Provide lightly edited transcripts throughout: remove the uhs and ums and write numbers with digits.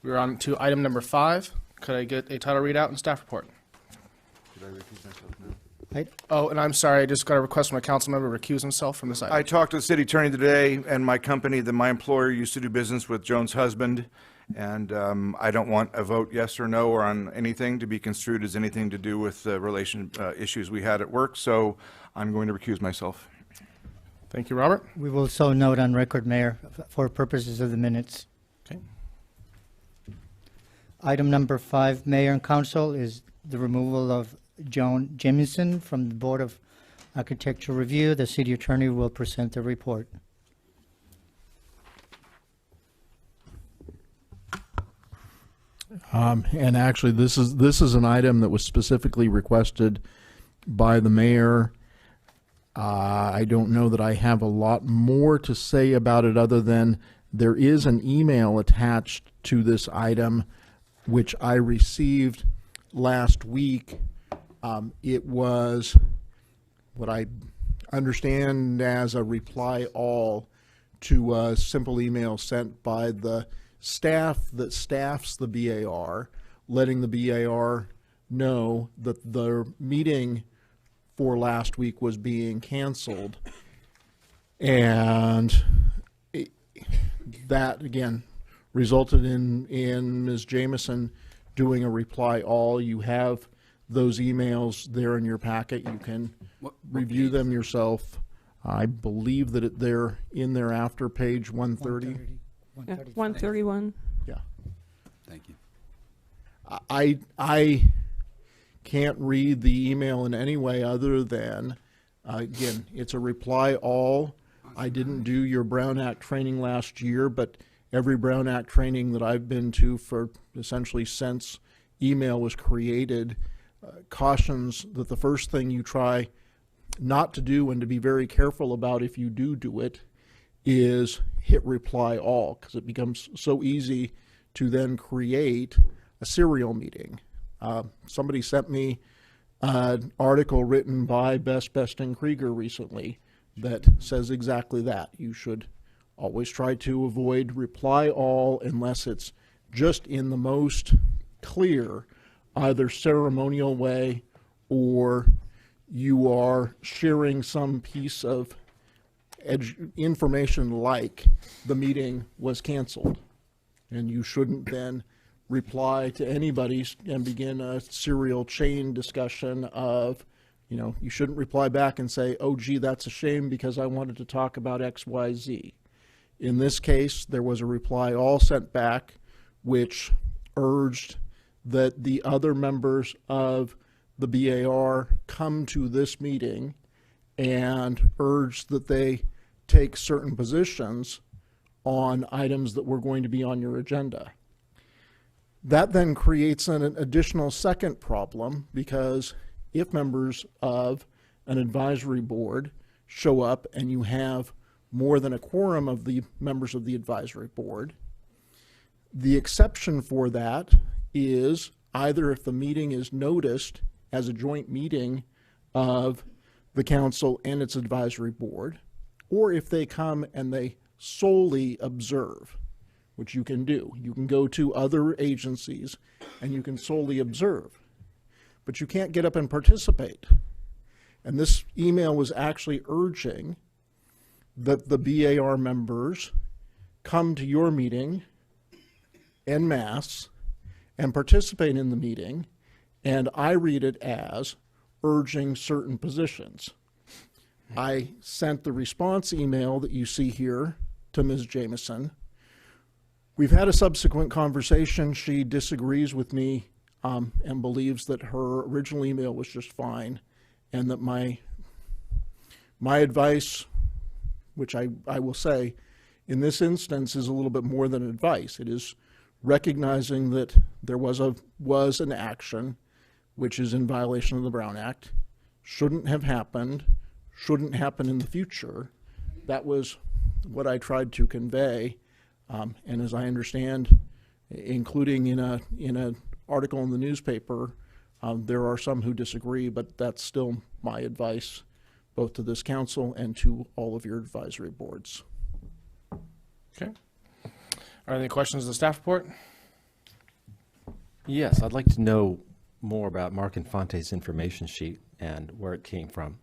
We're on to item number 5. Could I get a title readout and staff report? Should I recuse myself now? Oh, and I'm sorry, I just got a request from a council member to recuse himself from this item. I talked to the city attorney today, and my company, that my employer used to do business with Joan's husband, and I don't want a vote yes or no or on anything to be construed as anything to do with the issues we had at work, so I'm going to recuse myself. Thank you, Robert. We will so note on record, Mayor, for purposes of the minutes. Okay. Item number 5, Mayor and Council, is the removal of Joan Jamieson from the Board of Architectural Review. The city attorney will present the report. And actually, this is an item that was specifically requested by the mayor. I don't know that I have a lot more to say about it other than there is an email attached to this item which I received last week. It was what I understand as a reply all to a simple email sent by the staff that staffs the BAR, letting the BAR know that the meeting for last week was being canceled. And that, again, resulted in Ms. Jamieson doing a reply all. You have those emails there in your packet. You can review them yourself. I believe that they're in there after page 130. 131. Yeah. Thank you. I can't read the email in any way other than, again, it's a reply all. I didn't do your Brown Act training last year, but every Brown Act training that I've been to for essentially since email was created cautions that the first thing you try not to do and to be very careful about if you do it is hit reply all, because it becomes so easy to then create a serial meeting. Somebody sent me an article written by Best and Krieger recently that says exactly that. You should always try to avoid reply all unless it's just in the most clear, either ceremonial way or you are sharing some piece of information like the meeting was canceled. And you shouldn't then reply to anybody and begin a serial chain discussion of, you shouldn't reply back and say, oh, gee, that's a shame because I wanted to talk about X, Y, Z. In this case, there was a reply all sent back which urged that the other members of the BAR come to this meeting and urged that they take certain positions on items that were going to be on your agenda. That then creates an additional second problem, because if members of an advisory board show up and you have more than a quorum of the members of the advisory board, the exception for that is either if the meeting is noticed as a joint meeting of the council and its advisory board, or if they come and they solely observe, which you can do. You can go to other agencies and you can solely observe, but you can't get up and participate. And this email was actually urging that the BAR members come to your meeting en masse and participate in the meeting, and I read it as urging certain positions. I sent the response email that you see here to Ms. Jamieson. We've had a subsequent conversation. She disagrees with me and believes that her original email was just fine, and that my advice, which I will say in this instance is a little bit more than advice. It is recognizing that there was an action which is in violation of the Brown Act, shouldn't have happened, shouldn't happen in the future. That was what I tried to convey, and as I understand, including in an article in the newspaper, there are some who disagree, but that's still my advice, both to this council and to all of your advisory boards. Okay. Are there any questions on the staff report? Yes, I'd like to know more about Mark Infante's information sheet and where it came from.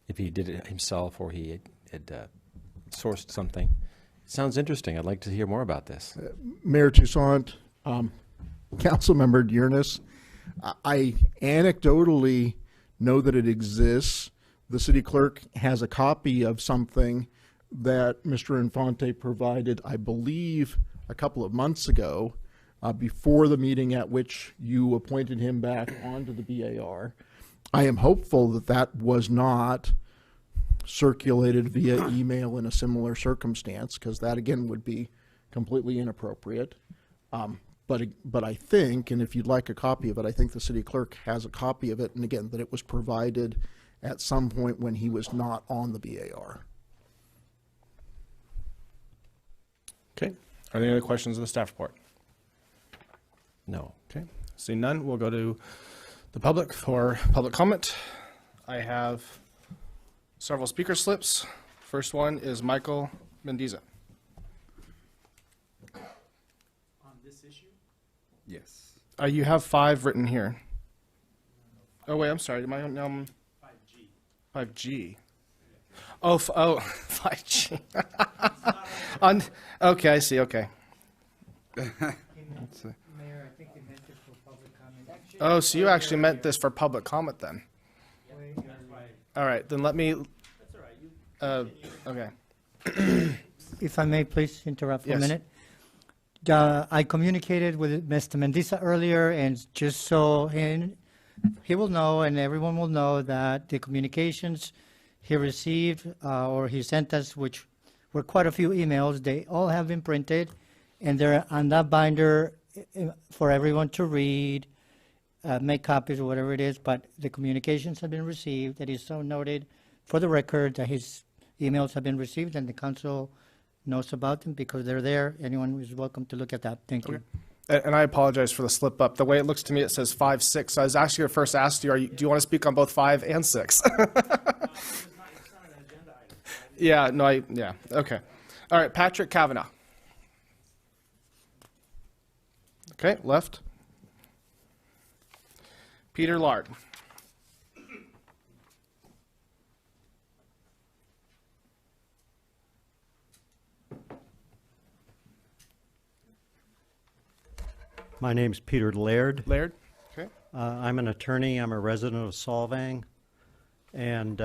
If he did it himself or he had sourced something. It sounds interesting. I'd like to hear more about this. Mayor Toussaint, Councilmember Dearness, I anecdotally know that it exists. The city clerk has a copy of something that Mr. Infante provided, I believe, a couple of months ago, before the meeting at which you appointed him back onto the BAR. I am hopeful that that was not circulated via email in a similar circumstance, because that again would be completely inappropriate. But I think, and if you'd like a copy of it, I think the city clerk has a copy of it, and again, that it was provided at some point when he was not on the BAR. Okay. Are there any other questions of the staff report? No. Okay. Seeing none, we'll go to the public for public comment. I have several speaker slips. First one is Michael Mendiza. On this issue? Yes. You have 5 written here. Oh, wait, I'm sorry. Am I on 5G. 5G? Oh, 5G. Okay, I see. Okay. Mayor, I think you meant it for public comment. Oh, so you actually meant this for public comment then? All right, then let me. That's all right. Okay. If I may please interrupt for Yes. a minute. I communicated with Mr. Mendiza earlier, and just so he will know and everyone will know that the communications he received or he sent us, which were quite a few emails, they all have been printed, and they're on that binder for everyone to read, make copies or whatever it is, but the communications have been received. That is so noted for the record that his emails have been received and the council knows about them because they're there. Anyone is welcome to look at that. Thank you. And I apologize for the slip up. The way it looks to me, it says 5, 6. So I was actually first asked you, do you want to speak on both 5 and 6? It's not an agenda item. Yeah, no, yeah, okay. All right, Patrick Kavanaugh. Okay, left. Peter Lard. My name's Peter Laird. Laird. Okay. I'm an attorney. I'm a resident of Solvang. And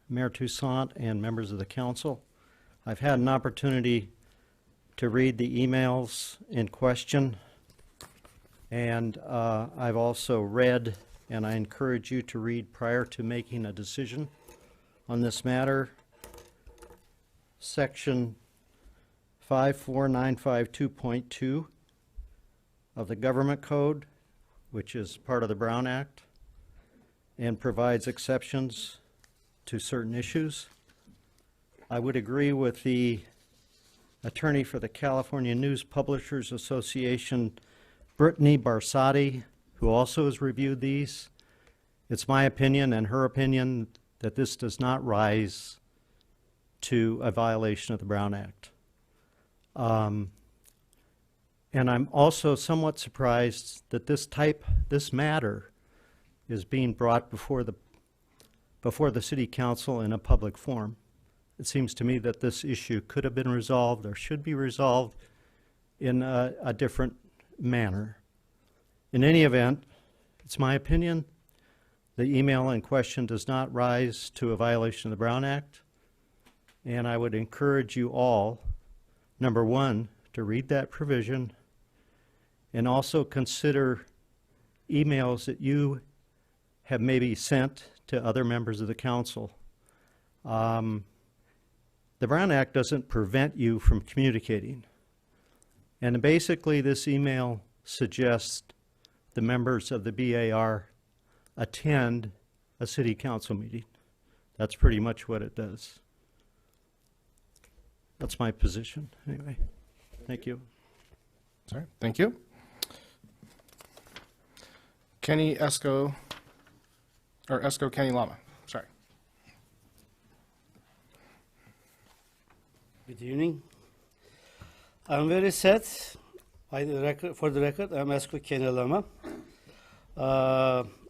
Mayor Toussaint and members of the council, I've had an opportunity to read the emails in question. And I've also read, and I encourage you to read prior to making a decision on this matter, Section 54952.2 of the Government Code, which is part of the Brown Act, and provides exceptions to certain issues. I would agree with the attorney for the California News Publishers Association, Brittany Barsotti, who also has reviewed these. It's my opinion and her opinion that this does not rise to a violation of the Brown Act. And I'm also somewhat surprised that this matter is being brought before the city council in a public forum. It seems to me that this issue could have been resolved or should be resolved in a different manner. In any event, it's my opinion the email in question does not rise to a violation of the Brown Act, and I would encourage you all, number one, to read that provision and also consider emails that you have maybe sent to other members of the council. The Brown Act doesn't prevent you from communicating. And basically this email suggests the members of the BAR attend a city council meeting. That's pretty much what it does. That's my position, anyway. Thank you. Sorry, thank you. Kenny Esco, or Esco Kenny Lama, sorry. Good evening. I'm very sad For the record, I'm Esko Kenelama.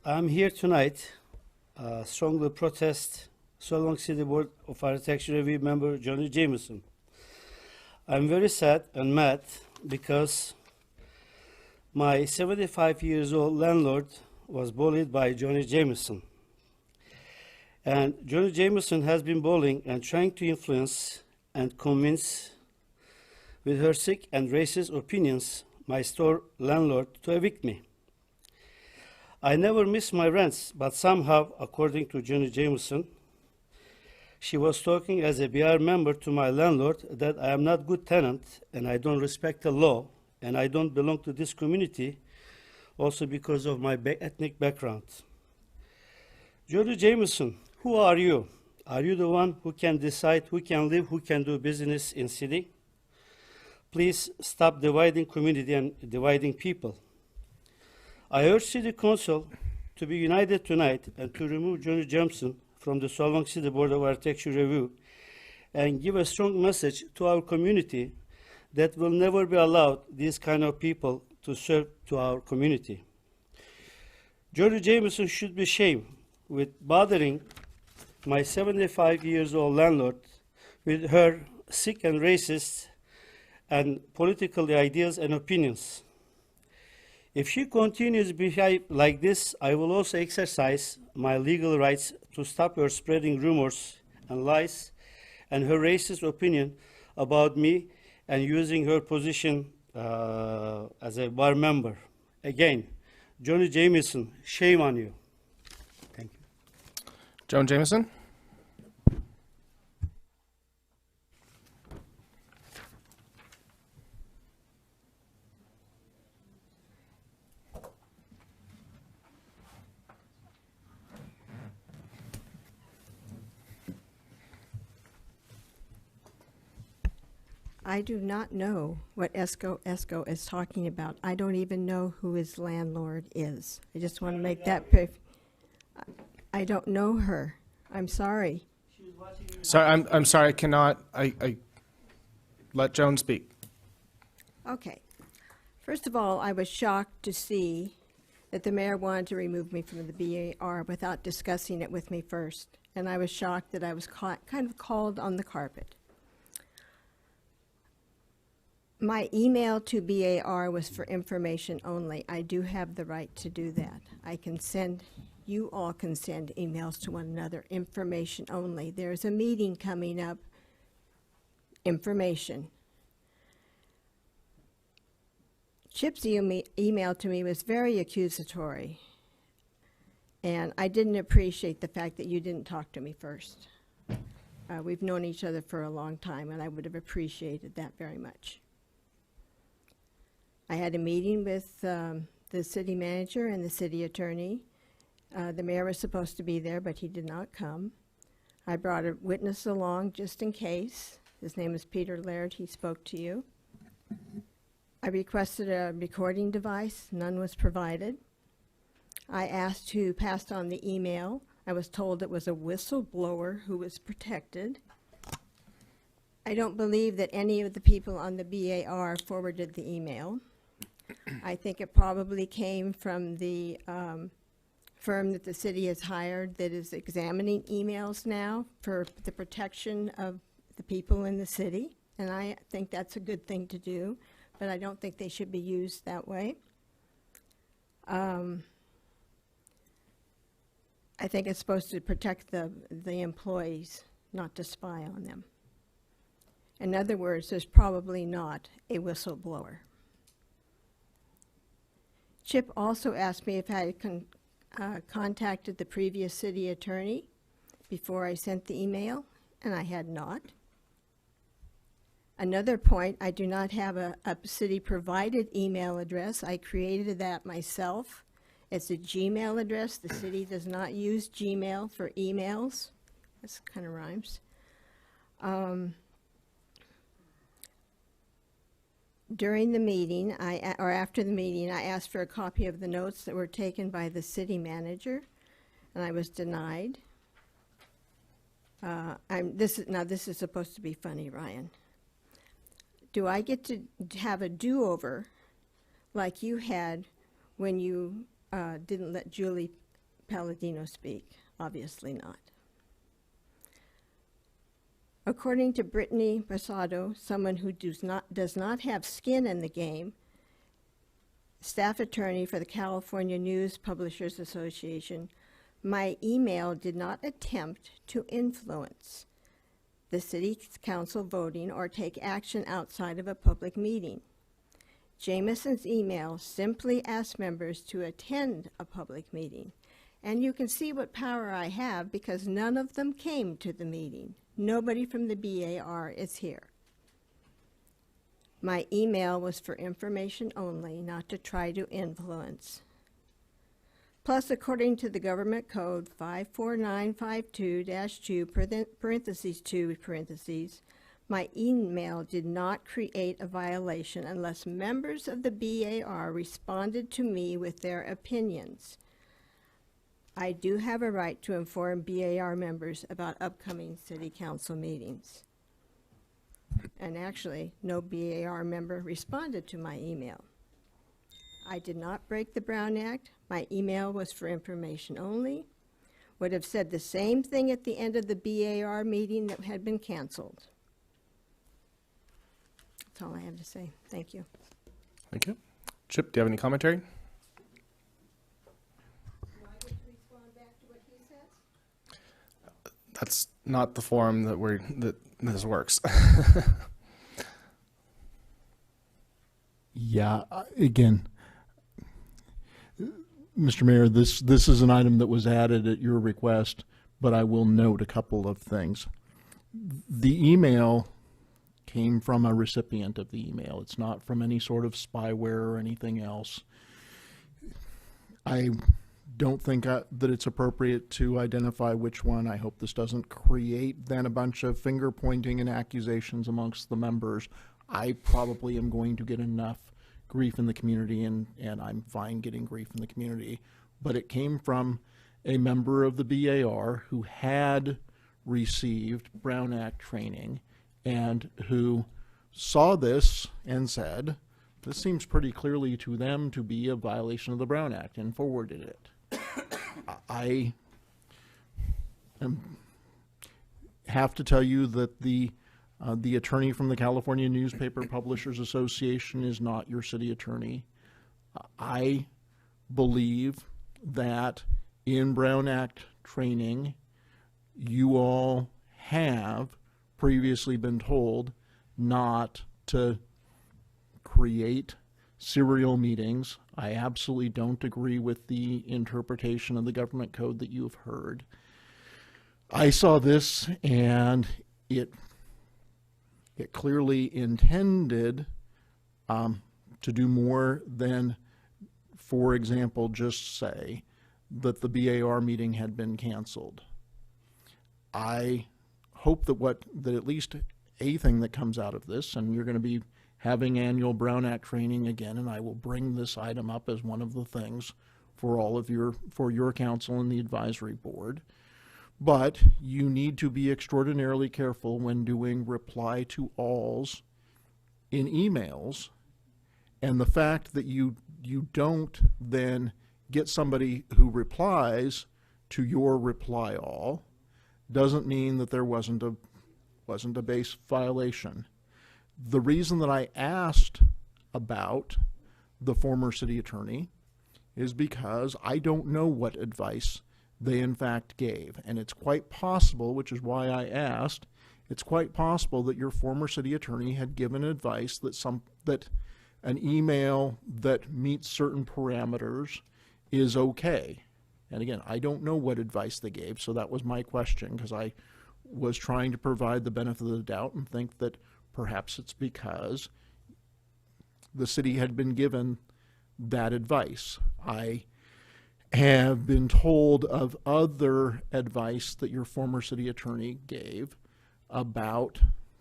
I'm here tonight strongly protest Solvang City Board of Architecture Review member Johnny Jamieson. I'm very sad and mad because my 75 years old landlord was bullied by Johnny Jamieson. And Johnny Jamieson has been bullying and trying to influence and convince with her sick and racist opinions my store landlord to evict me. I never miss my rents, but somehow, according to Johnny Jamieson, she was talking as a BR member to my landlord that I am not good tenant and I don't respect the law and I don't belong to this community also because of my ethnic background. Johnny Jamieson, who are you? Are you the one who can decide who can live, who can do business in city? Please stop dividing community and dividing people. I urge City Council to be united tonight and to remove Johnny Jamieson from the Solvang City Board of Architecture Review and give a strong message to our community that will never be allowed these kind of people to serve to our community. Johnny Jamieson should be ashamed with bothering my 75 years old landlord with her sick and racist and political ideas and opinions. If she continues to behave like this, I will also exercise my legal rights to stop her spreading rumors and lies and her racist opinion about me and using her position as a bar member. Again, Johnny Jamieson, shame on you. Thank you. Joan Jamieson? I do not know what Esko is talking about. I don't even know who his landlord is. I just want to make that I don't know her. I'm sorry. Sorry, I'm sorry, I cannot, I let Joan speak. Okay. First of all, I was shocked to see that the mayor wanted to remove me from the BAR without discussing it with me first. And I was shocked that I was kind of called on the carpet. My email to BAR was for information only. I do have the right to do that. You all can send emails to one another, information only. There's a meeting coming up, information. Chip's email to me was very accusatory, and I didn't appreciate the fact that you didn't talk to me first. We've known each other for a long time, and I would have appreciated that very much. I had a meeting with the city manager and the city attorney. The mayor was supposed to be there, but he did not come. I brought a witness along just in case. His name is Peter Laird. He spoke to you. I requested a recording device. None was provided. I asked who passed on the email. I was told it was a whistleblower who was protected. I don't believe that any of the people on the BAR forwarded the email. I think it probably came from the firm that the city has hired that is examining emails now for the protection of the people in the city, and I think that's a good thing to do, but I don't think they should be used that way. I think it's supposed to protect the employees, not to spy on them. In other words, there's probably not a whistleblower. Chip also asked me if I had contacted the previous city attorney before I sent the email, and I had not. Another point, I do not have a city-provided email address. I created that myself. It's a Gmail address. The city does not use Gmail for emails. This kind of rhymes. During the meeting, or after the meeting, I asked for a copy of the notes that were taken by the city manager, and I was denied. This is supposed to be funny, Ryan. Do I get to have a do-over like you had when you didn't let Julie Palladino speak. Obviously not. According to Brittany Basado, someone who does not have skin in the game, staff attorney for the California News Publishers Association, my email did not attempt to influence the city council voting or take action outside of a public meeting. Jamieson's email simply asked members to attend a public meeting. And you can see what power I have because none of them came to the meeting. Nobody from the BAR is here. My email was for information only, not to try to influence. Plus, according to the government code 54952-2, parentheses 2, parentheses, my email did not create a violation unless members of the BAR responded to me with their opinions. I do have a right to inform BAR members about upcoming city council meetings. And actually, no BAR member responded to my email. I did not break the Brown Act. My email was for information only. Would have said the same thing at the end of the BAR meeting that had been canceled. That's all I have to say. Thank you. Thank you. Chip, do you have any commentary? Do I get to respond back to what he says? That's not the forum that this works. Yeah, again, Mr. Mayor, this is an item that was added at your request, but I will note a couple of things. The email came from a recipient of the email. It's not from any sort of spyware or anything else. I don't think that it's appropriate to identify which one. I hope this doesn't create then a bunch of finger pointing and accusations amongst the members. I probably am going to get enough grief in the community, and I'm fine getting grief in the community. But it came from a member of the BAR who had received Brown Act training and who saw this and said, this seems pretty clearly to them to be a violation of the Brown Act, and forwarded it. I have to tell you that the attorney from the California Newspaper Publishers Association is not your city attorney. I believe that in Brown Act training, you all have previously been told not to create serial meetings. I absolutely don't agree with the interpretation of the government code that you've heard. I saw this, and it clearly intended to do more than, for example, just say that the BAR meeting had been canceled. I hope that at least a thing that comes out of this, and you're going to be having annual Brown Act training again, and I will bring this item up as one of the things for your council and the advisory board. But you need to be extraordinarily careful when doing reply to alls in emails, and the fact that you don't then get somebody who replies to your reply all doesn't mean that there wasn't a base violation. The reason that I asked about the former city attorney is because I don't know what advice they in fact gave. And it's quite possible, which is why I asked, it's quite possible that your former city attorney had given advice that an email that meets certain parameters is okay. And again, I don't know what advice they gave, so that was my question, because I was trying to provide the benefit of the doubt and think that perhaps it's because the city had been given that advice. I have been told of other advice that your former city attorney gave about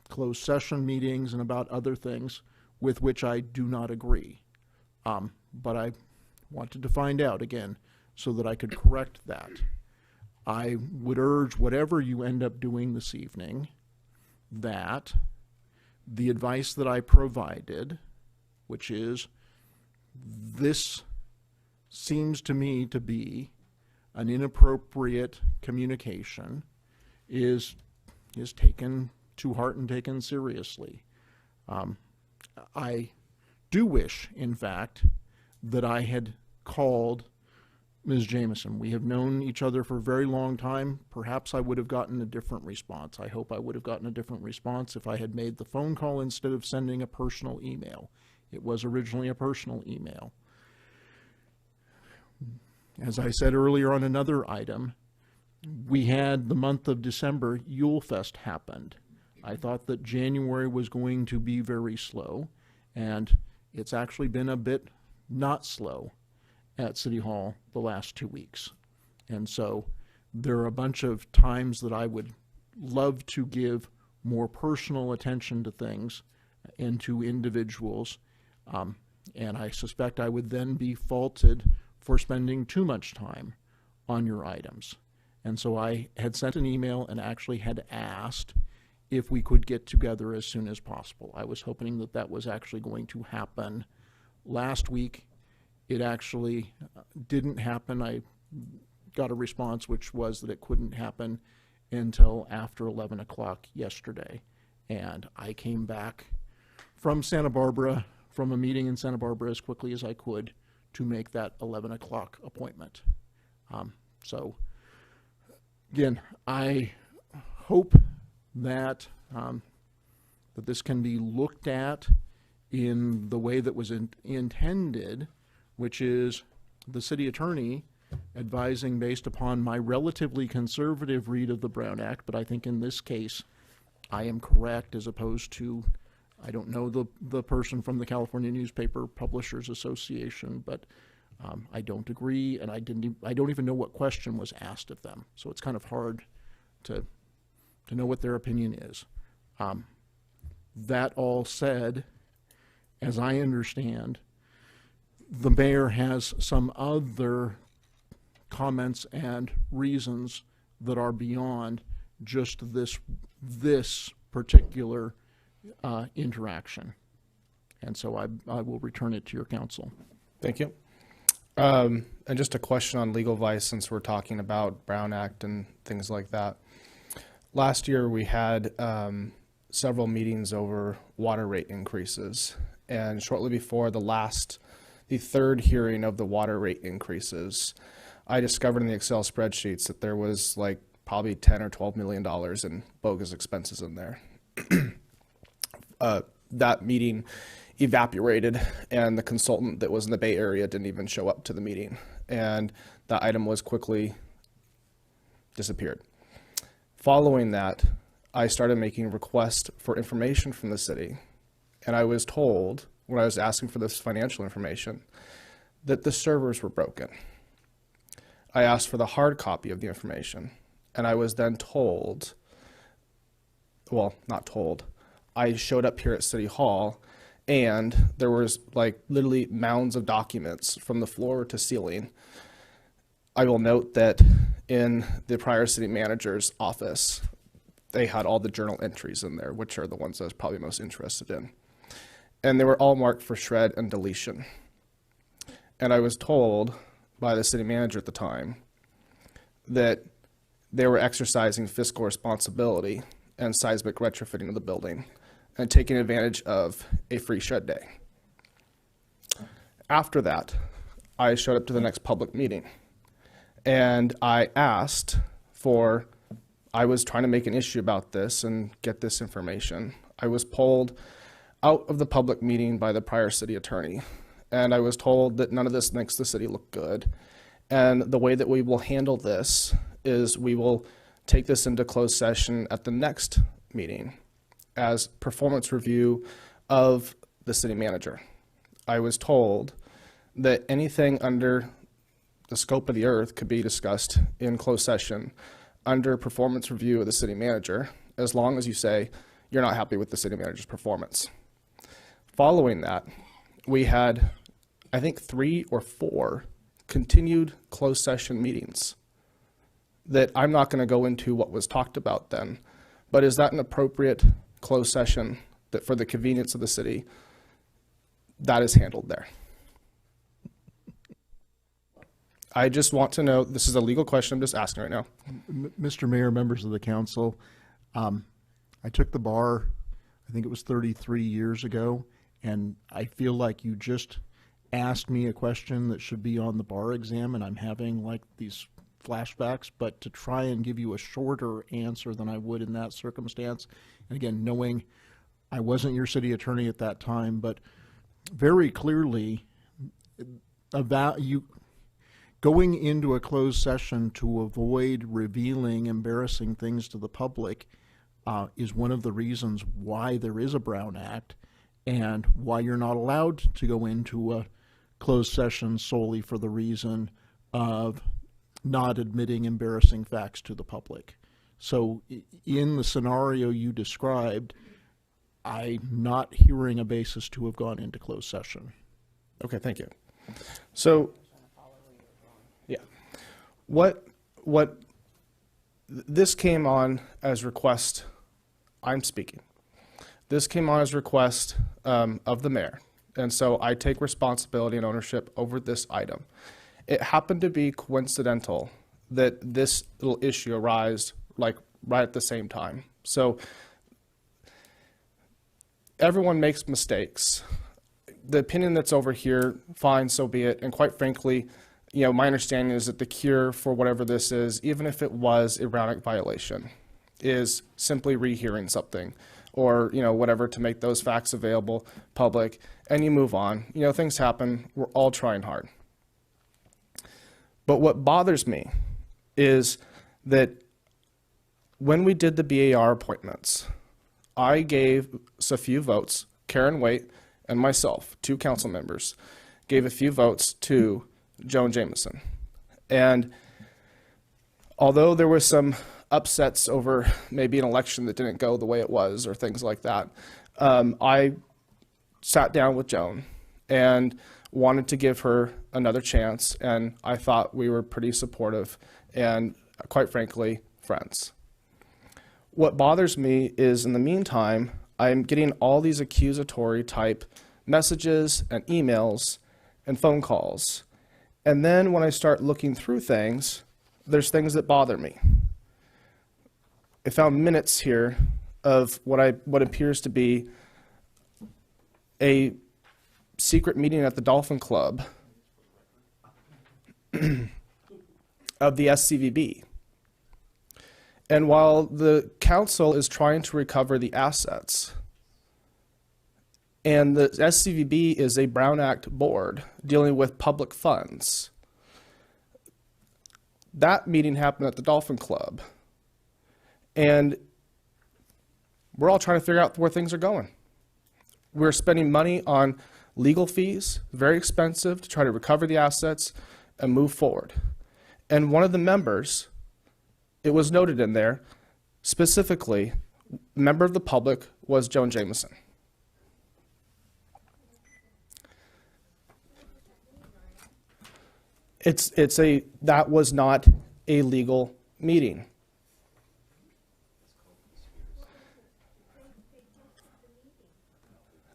closed session meetings and about other things with which I do not agree. But I wanted to find out again so that I could correct that. I would urge whatever you end up doing this evening that the advice that I provided, which is this seems to me to be an inappropriate communication, is taken to heart and taken seriously. I do wish, in fact, that I had called Ms. Jamieson. We have known each other for a very long time. Perhaps I would have gotten a different response. I hope I would have gotten a different response if I had made the phone call instead of sending a personal email. It was originally a personal email. As I said earlier on another item, we had the month of December, Yule Fest happened. I thought that January was going to be very slow, and it's actually been a bit not slow at City Hall the last 2 weeks. And so there are a bunch of times that I would love to give more personal attention to things and to individuals, and I suspect I would then be faulted for spending too much time on your items. And so I had sent an email and actually had asked if we could get together as soon as possible. I was hoping that that was actually going to happen last week. It actually didn't happen. I got a response which was that it couldn't happen until after 11 o'clock yesterday. And I came back from Santa Barbara, from a meeting in Santa Barbara, as quickly as I could to make that 11 o'clock appointment. So again, I hope that that this can be looked at in the way that was intended, which is the city attorney advising based upon my relatively conservative read of the Brown Act, but I think in this case I am correct, as opposed to, I don't know the person from the California Newspaper Publishers Association, but I don't agree, and I don't even know what question was asked of them, so it's kind of hard to know what their opinion is. That all said, as I understand, the mayor has some other comments and reasons that are beyond just this particular interaction. And so I will return it to your council. Thank you. And just a question on legal advice, since we're talking about Brown Act and things like that. Last year we had several meetings over water rate increases, and shortly before the third hearing of the water rate increases, I discovered in the Excel spreadsheets that there was like probably $10 or $12 million in bogus expenses in there. That meeting evaporated, and the consultant that was in the Bay Area didn't even show up to the meeting, and that item was quickly disappeared. Following that, I started making requests for information from the city, and I was told, when I was asking for this financial information, that the servers were broken. I asked for the hard copy of the information, and I was then told, well, not told, I showed up here at City Hall, and there was like literally mounds of documents from the floor to ceiling. I will note that in the prior city manager's office, they had all the journal entries in there, which are the ones I was probably most interested in. And they were all marked for shred and deletion. And I was told by the city manager at the time that they were exercising fiscal responsibility and seismic retrofitting of the building and taking advantage of a free shred day. After that, I showed up to the next public meeting, and I asked for, I was trying to make an issue about this and get this information. I was pulled out of the public meeting by the prior city attorney, and I was told that none of this makes the city look good, and the way that we will handle this is we will take this into closed session at the next meeting as performance review of the city manager. I was told that anything under the scope of the earth could be discussed in closed session under performance review of the city manager, as long as you say you're not happy with the city manager's performance. Following that, we had, I think, 3 or 4 continued closed session meetings that I'm not going to go into what was talked about then, but is that an appropriate closed session that for the convenience of the city, that is handled there? I just want to know, this is a legal question I'm just asking right now. Mr. Mayor, members of the council, I took the bar, I think it was 33 years ago, and I feel like you just asked me a question that should be on the bar exam, and I'm having like these flashbacks, but to try and give you a shorter answer than I would in that circumstance, and again, knowing I wasn't your city attorney at that time, but very clearly about you going into a closed session to avoid revealing embarrassing things to the public is one of the reasons why there is a Brown Act and why you're not allowed to go into a closed session solely for the reason of not admitting embarrassing facts to the public. So in the scenario you described, I'm not hearing a basis to have gone into closed session. Okay, thank you. So, yeah, what this came on as request. I'm speaking. This came on as request of the mayor, and so I take responsibility and ownership over this item. It happened to be coincidental that this little issue arose like right at the same time. So everyone makes mistakes. The opinion that's over here, fine, so be it. And quite frankly, you know, my understanding is that the cure for whatever this is, even if it was a Brown Act violation, is simply rehearing something or, you know, whatever to make those facts available, public, and you move on. You know, things happen. We're all trying hard. But what bothers me is that when we did the BAR appointments, I gave us a few votes, Karen Waite and myself, 2 council members, gave a few votes to Joan Jamieson. And although there were some upsets over maybe an election that didn't go the way it was or things like that, I sat down with Joan and wanted to give her another chance, and I thought we were pretty supportive and, quite frankly, friends. What bothers me is, in the meantime, I'm getting all these accusatory type messages and emails and phone calls. And then when I start looking through things, there's things that bother me. I found minutes here of what appears to be a secret meeting at the Dolphin Club of the SCVB. And while the council is trying to recover the assets, and the SCVB is a Brown Act board dealing with public funds, that meeting happened at the Dolphin Club. And we're all trying to figure out where things are going. We're spending money on legal fees, very expensive, to try to recover the assets and move forward. And one of the members, it was noted in there, specifically, a member of the public was Joan Jamieson. That was not a legal meeting.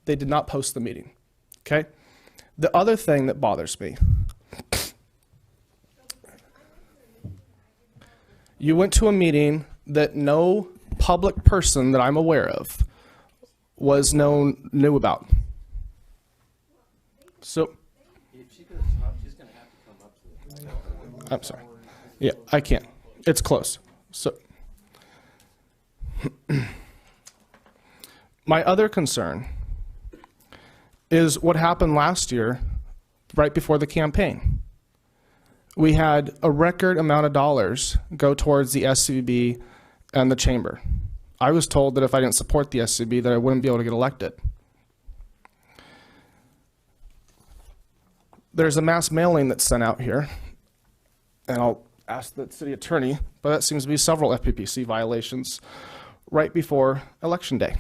They did not post the meeting, okay? The other thing that bothers me, you went to a meeting that no public person that I'm aware of knew about. So, If she's going to talk, she's going to have to come up to the I'm sorry. Yeah, I can't. It's close. So, my other concern is what happened last year, right before the campaign. We had a record amount of dollars go towards the SCVB and the chamber. I was told that if I didn't support the SCVB, that I wouldn't be able to get elected. There's a mass mailing that's sent out here, and I'll ask the city attorney, but that seems to be several FPPC violations right before Election Day.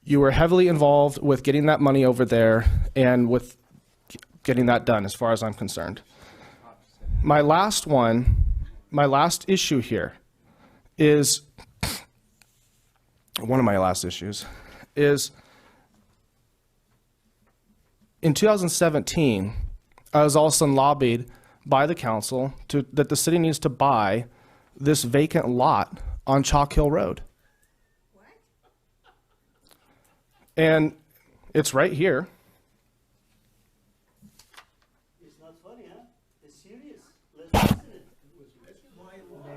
You were heavily involved with getting that money over there and with getting that done, as far as I'm concerned. My last issue here is one of my last issues, is in 2017, I was all of a sudden lobbied by the council that the city needs to buy this vacant lot on Chalk Hill Road. What? And it's right here. It's not funny, huh? It's serious. Let's listen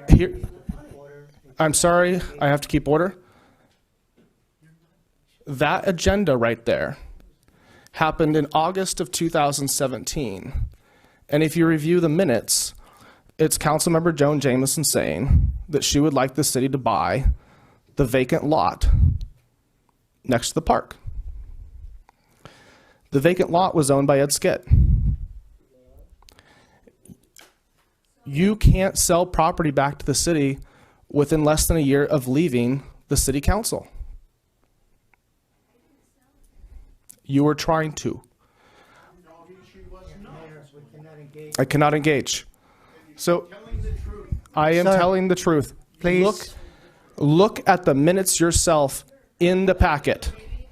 it. Here, I'm sorry, I have to keep order. That agenda right there happened in August of 2017. And if you review the minutes, it's Councilmember Joan Jamieson saying that she would like the city to buy the vacant lot next to the park. The vacant lot was owned by Ed Skitt. You can't sell property back to the city within less than a year of leaving the city council. You were trying to. I cannot engage. So I am telling the truth. Please. Look at the minutes yourself in the packet.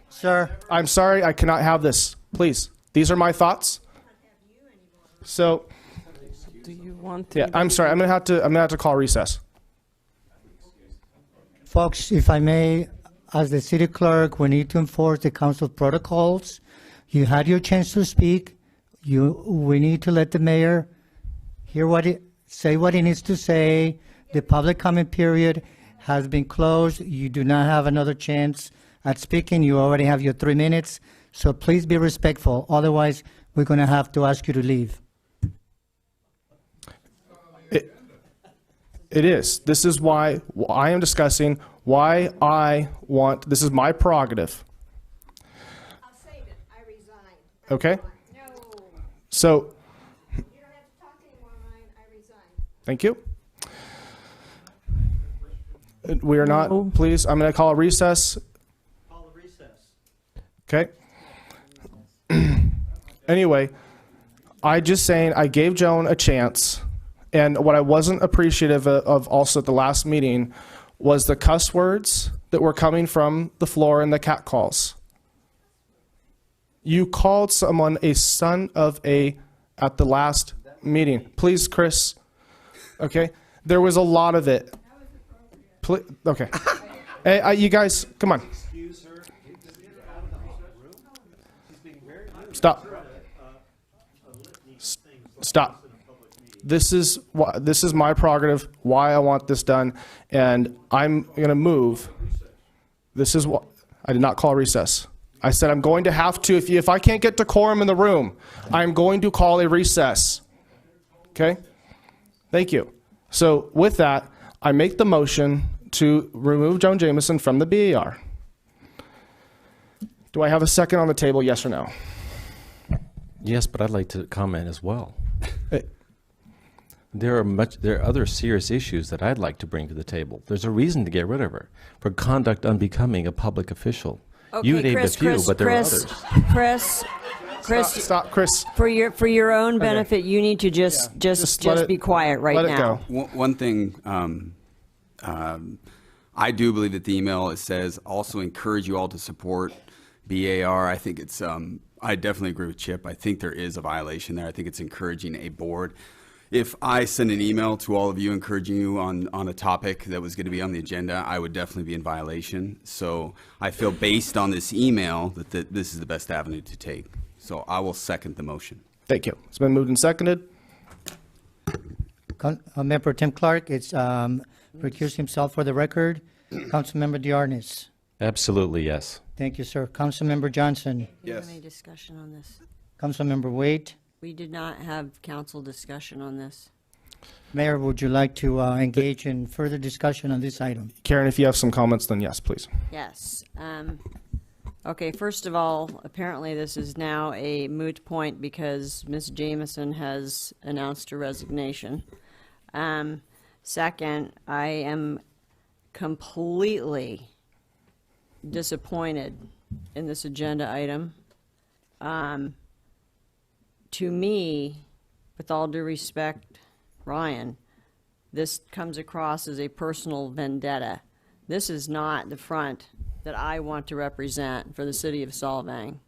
Sir. I'm sorry, I cannot have this. Please. These are my thoughts. So Do you want to? yeah, I'm sorry. I'm gonna have to call recess. Folks, if I may, as the city clerk, we need to enforce the council protocols. You had your chance to speak. We need to let the mayor say what he needs to say. The public comment period has been closed. You do not have another chance at speaking. You already have your 3 minutes. So please be respectful. Otherwise, we're going to have to ask you to leave. It is. This is why I am discussing why I want. This is my prerogative. I'll save it. I resign. Okay. No. So You don't have to talk anymore, Ryan. I resign. thank you. We are not. No. Please. I'm going to call a recess. Call a recess. Okay. Anyway, I gave Joan a chance, and what I wasn't appreciative of also at the last meeting was the cuss words that were coming from the floor and the catcalls. You called someone a son of a at the last meeting. Please, Chris. Okay? There was a lot of it. Okay. Hey, you guys, come on. Stop. Stop. This is my prerogative, why I want this done, and I'm going to move. This is what I did not call recess. I said I'm going to have to, if I can't get decorum in the room, I'm going to call a recess. Okay? Thank you. So with that, I make the motion to remove Joan Jamieson from the BAR. Do I have a second on the table, yes or no? Yes, but I'd like to comment as well. Hey. There are other serious issues that I'd like to bring to the table. There's a reason to get rid of her for conduct unbecoming a public official. Okay, You named Chris, a few, but there are others. Chris, Stop, Chris. for your own benefit, you need to just let it- be quiet right let it now. go. One thing, I do believe that the email, it says, also encourage you all to support BAR. I think it's, I definitely agree with Chip. I think there is a violation there. I think it's encouraging a board. If I send an email to all of you encouraging you on a topic that was going to be on the agenda, I would definitely be in violation. So I feel based on this email that this is the best avenue to take. So I will second the motion. Thank you. It's been moved and seconded. Member Tim Clark, it's recused himself for the record. Councilmember DeArnis. Absolutely, yes. Thank you, sir. Councilmember Johnson. Do you have Yes. any discussion on this? Councilmember Wade. We did not have council discussion on this. Mayor, would you like to engage in further discussion on this item? Karen, if you have some comments, then yes, please. Yes. Okay, first of all, apparently this is now a moot point because Ms. Jamieson has announced her resignation. Second, I am completely disappointed in this agenda item. To me, with all due respect, Ryan, this comes across as a personal vendetta. This is not the front that I want to represent for the city of Solvang.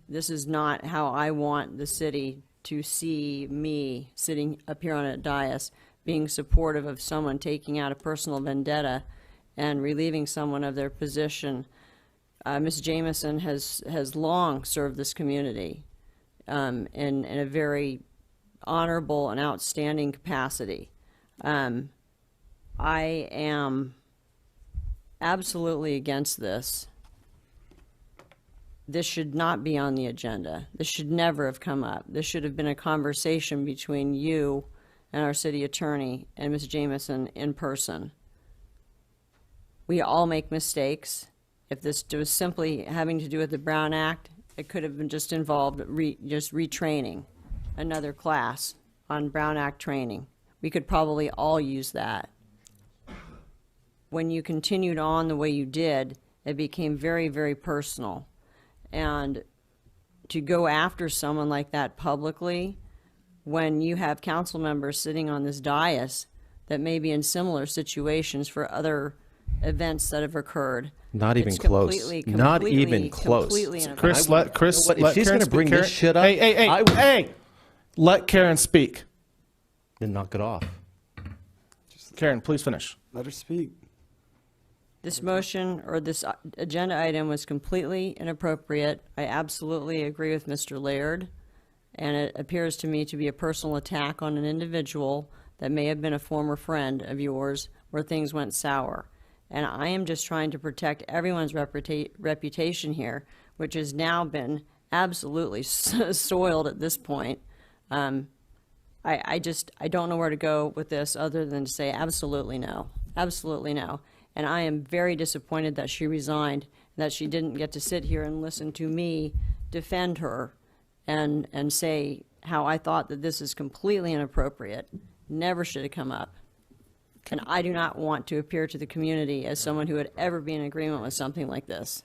This is not how I want the city to see me sitting up here on a dais, being supportive of someone taking out a personal vendetta and relieving someone of their position. Ms. Jamieson has long served this community in a very honorable and outstanding capacity. I am absolutely against this. This should not be on the agenda. This should never have come up. This should have been a conversation between you and our city attorney and Ms. Jamieson in person. We all make mistakes. If this was simply having to do with the Brown Act, it could have been just involved just retraining another class on Brown Act training. We could probably all use that. When you continued on the way you did, it became very, very personal. And to go after someone like that publicly, when you have council members sitting on this dais that may be in similar situations for other events that have occurred. Not even it's close. Not completely- even close. completely inappropriate. Chris, let If let she's Karen going to bring speak. this shit up, Hey! Let Karen speak. then knock it off. Karen, please finish. Let her speak. This motion or this agenda item was completely inappropriate. I absolutely agree with Mr. Laird, and it appears to me to be a personal attack on an individual that may have been a former friend of yours where things went sour. And I am just trying to protect everyone's reputation here, which has now been absolutely soiled at this point. I don't know where to go with this other than to say absolutely no. Absolutely no. And I am very disappointed that she resigned, and that she didn't get to sit here and listen to me defend her and say how I thought that this is completely inappropriate. Never should have come up. And I do not want to appear to the community as someone who would ever be in agreement with something like this.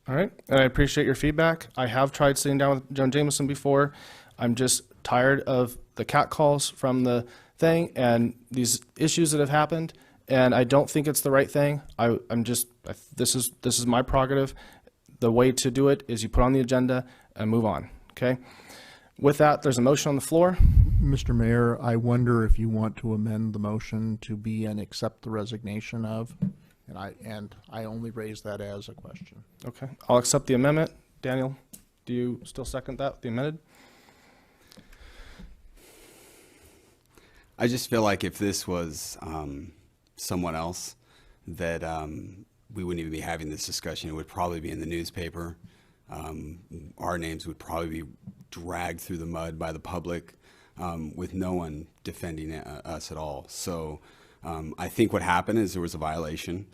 All right, and I appreciate your feedback. I have tried sitting down with Joan Jamieson before. I'm just tired of the catcalls from the thing and these issues that have happened, and I don't think it's the right thing. This is my prerogative. The way to do it is you put on the agenda and move on, okay? With that, there's a motion on the floor. Mr. Mayor, I wonder if you want to amend the motion to be and accept the resignation of, and I only raise that as a question. Okay, I'll accept the amendment. Daniel, do you still second that, the amended? I just feel like if this was someone else, that we wouldn't even be having this discussion. It would probably be in the newspaper. Our names would probably be dragged through the mud by the public with no one defending us at all. So I think what happened is there was a violation.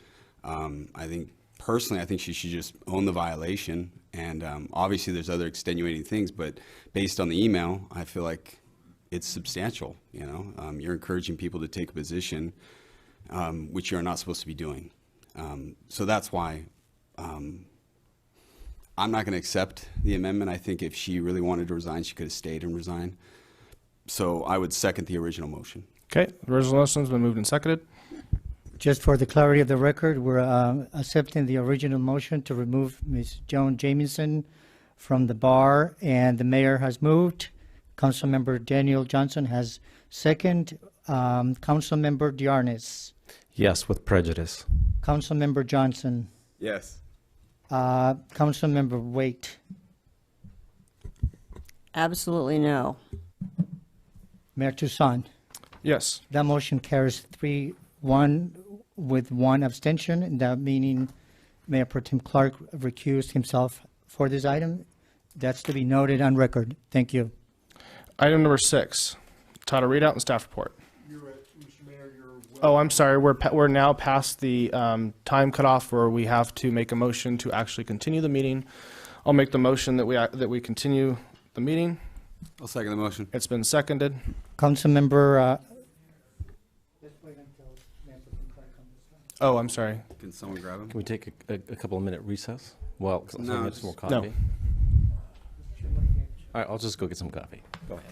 I think she should just own the violation. And obviously there's other extenuating things, but based on the email, I feel like it's substantial. You know, you're encouraging people to take a position which you're not supposed to be doing. So that's why I'm not going to accept the amendment. I think if she really wanted to resign, she could have stayed and resigned. So I would second the original motion. Okay, the original motion's been moved and seconded. Just for the clarity of the record, we're accepting the original motion to remove Ms. Joan Jamieson from the bar, and the mayor has moved. Councilmember Daniel Johnson has second. Councilmember Diarnes. Yes, with prejudice. Councilmember Johnson. Yes. Councilmember Waite. Absolutely no. Mayor Toussaint. Yes. That motion carries 3-1 with one abstention, and that meaning Mayor Pro Tem Clark recused himself for this item. That's to be noted on record. Thank you. Item number 6, title readout and staff report. Mr. Mayor, Oh, I'm sorry. We're now past the time cutoff where we have to make a motion to actually continue the meeting. I'll make the motion that we continue the meeting. I'll second the motion. It's been seconded. Councilmember. Oh, I'm sorry. Can someone grab him? Can we take a couple of minute recess? Well, No, get some more just- coffee. No. All right, I'll just go get some coffee. Go ahead.